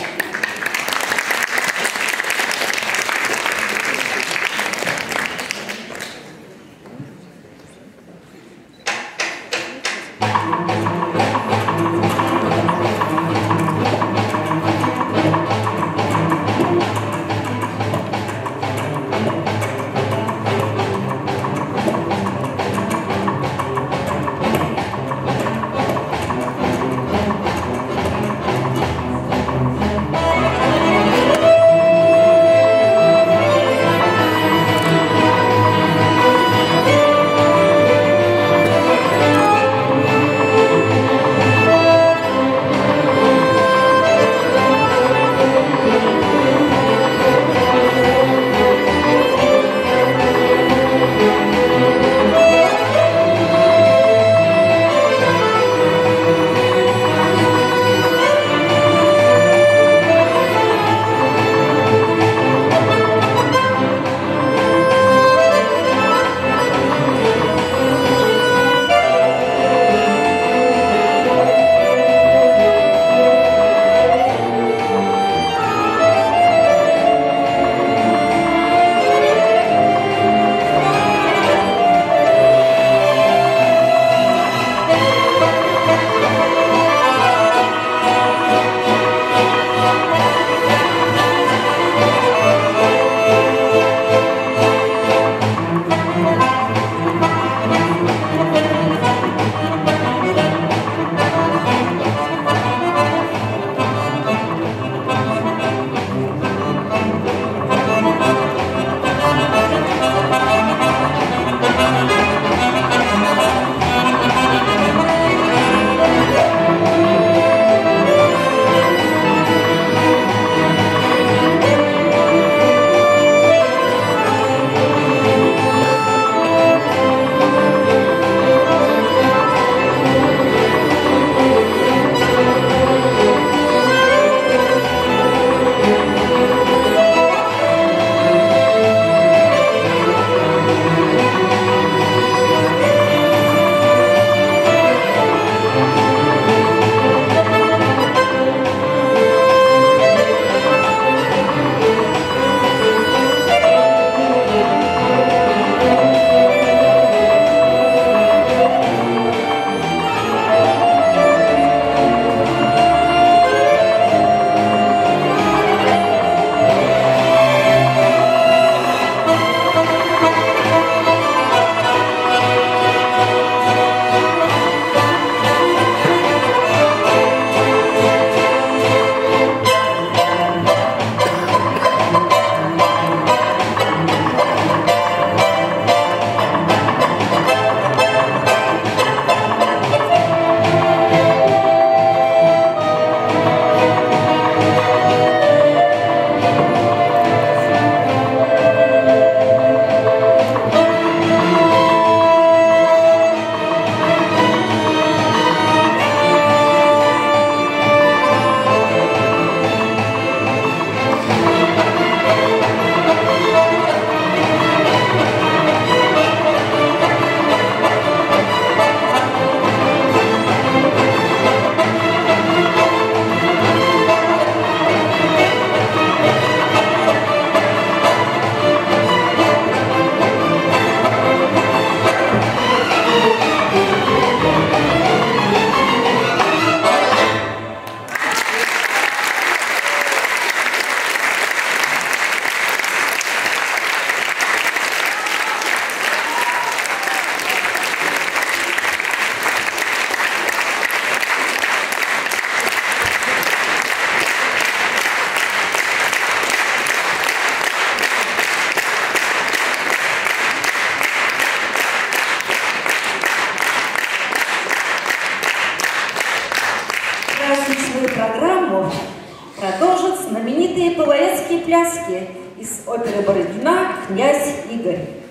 «Боярские пляски» из оперы Бородина «Князь Игорь».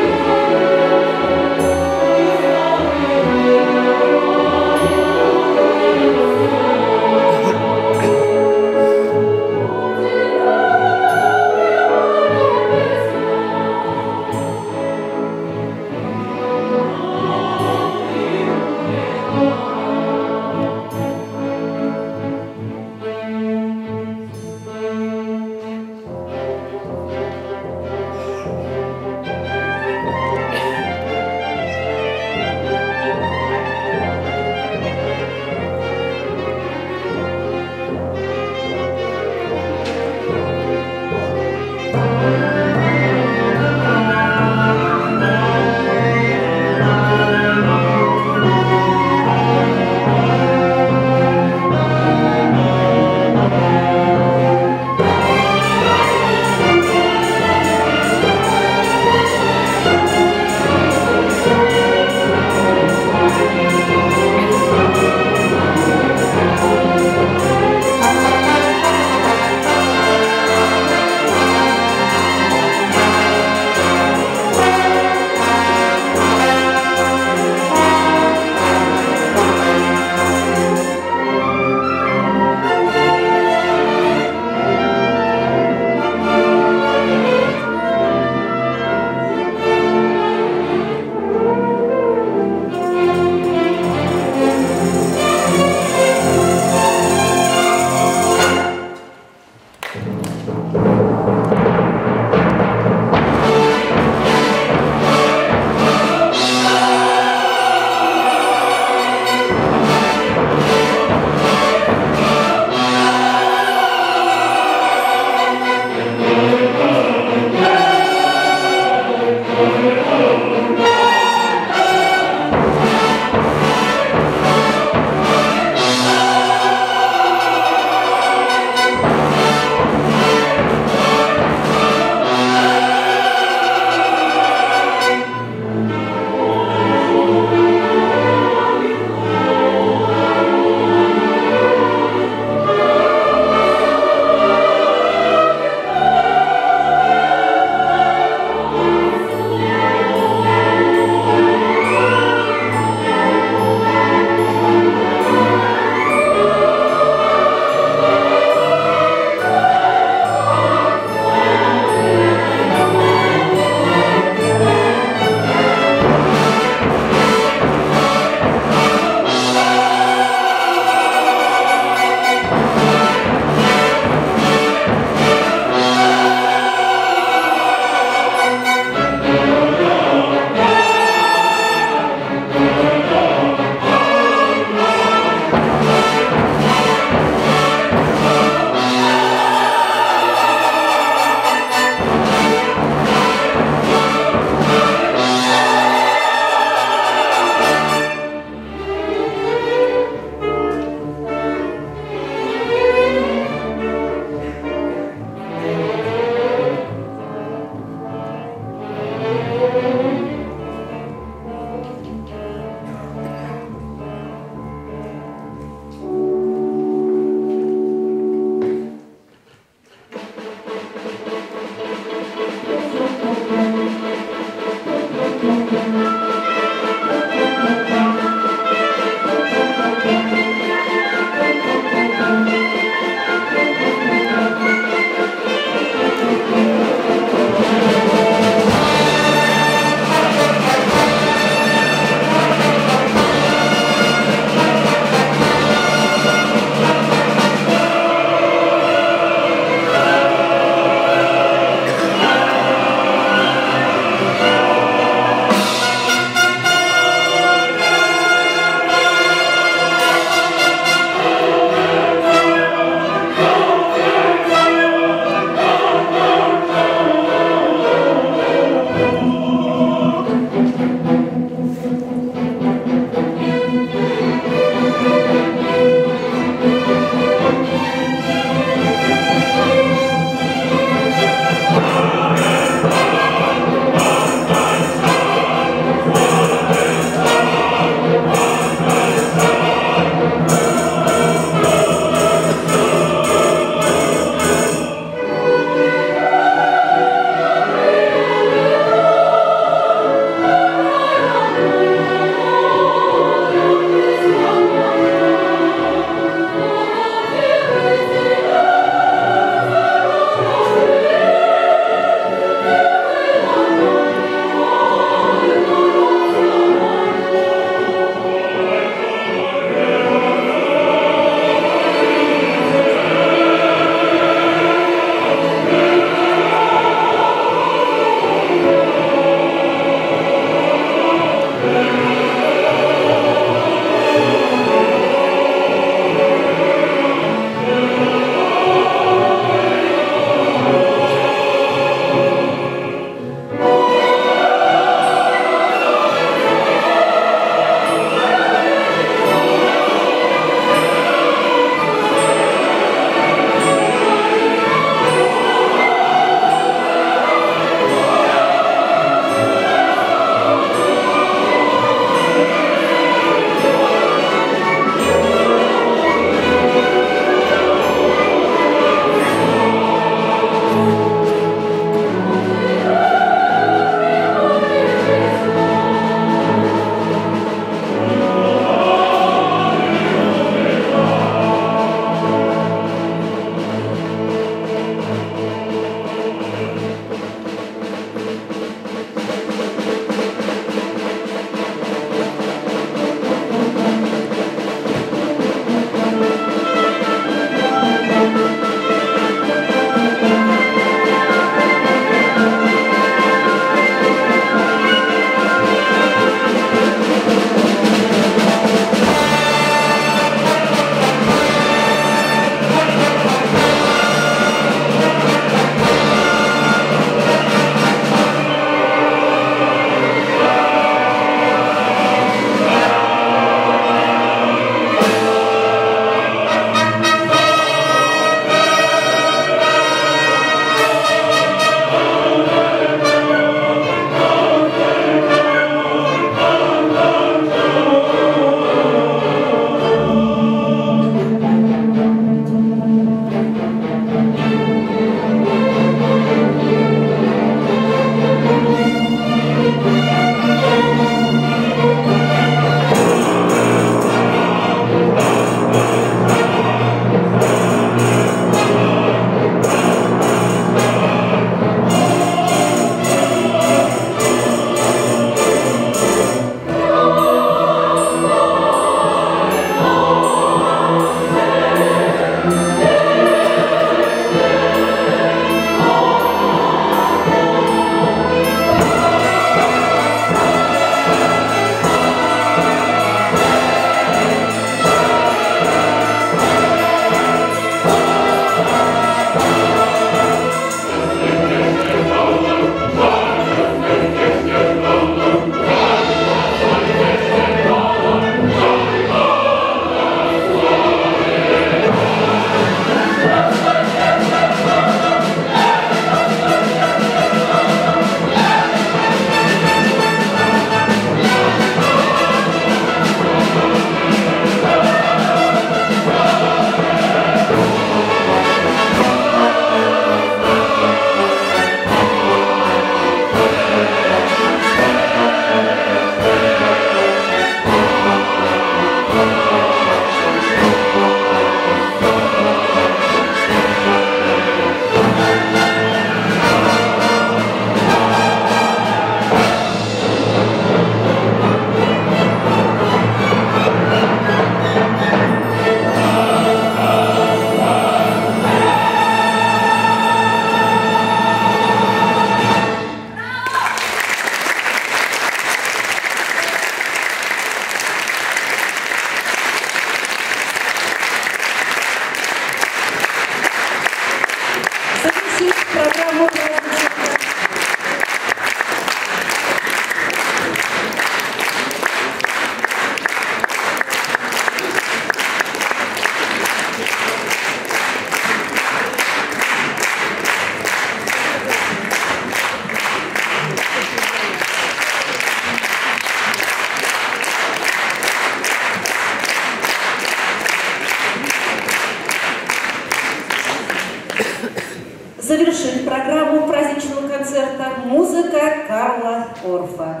завершит программу праздничного концерта музыка Карла Орфа.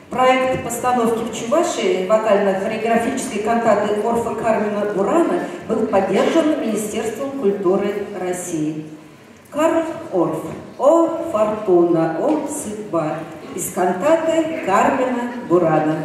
Проект постановки в Чувашии вокально-хореографической кантаты Орфа Кармина Бурана был поддержан Министерством культуры России. Карл Орф «О фортуна, о судьба» из кантаты Кармина Бурана.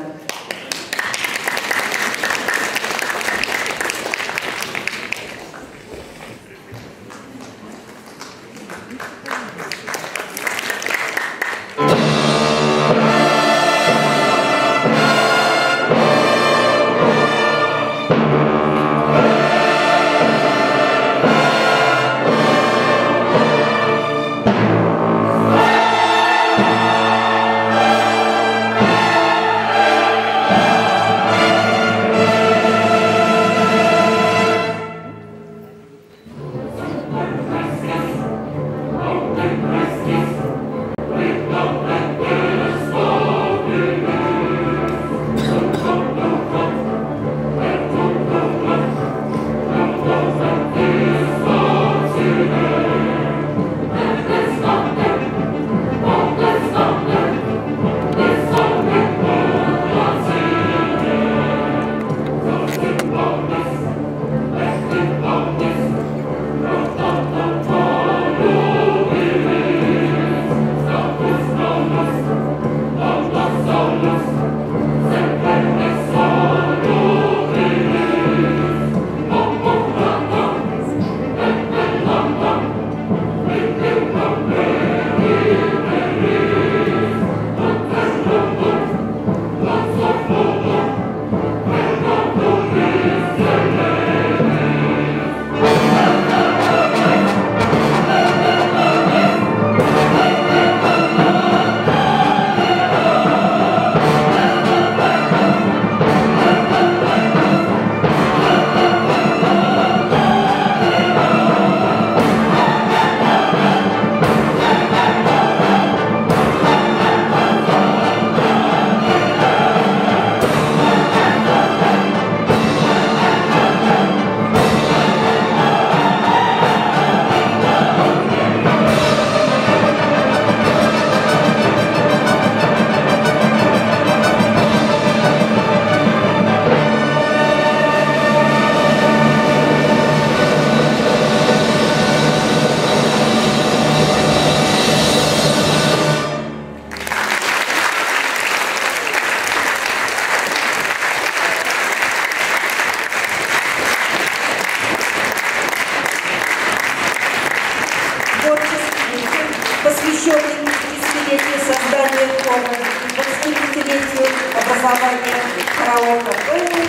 Посвященный 30-летию создания хора и 25-летию образования хоровой капеллы,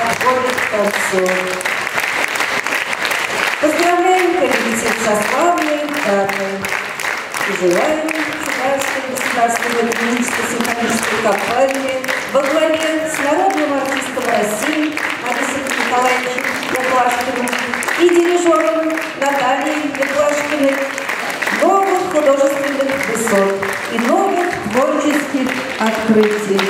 подходит к концу. Поздравляем коллектив со славной датой и желаем Чувашской государственной клинической симфонической капелле во главе с народным артистом России Борисом Николаевичем Яклашкиным и дирижером Натальей Яклашкиной новых художественных высот и новых творческих открытий.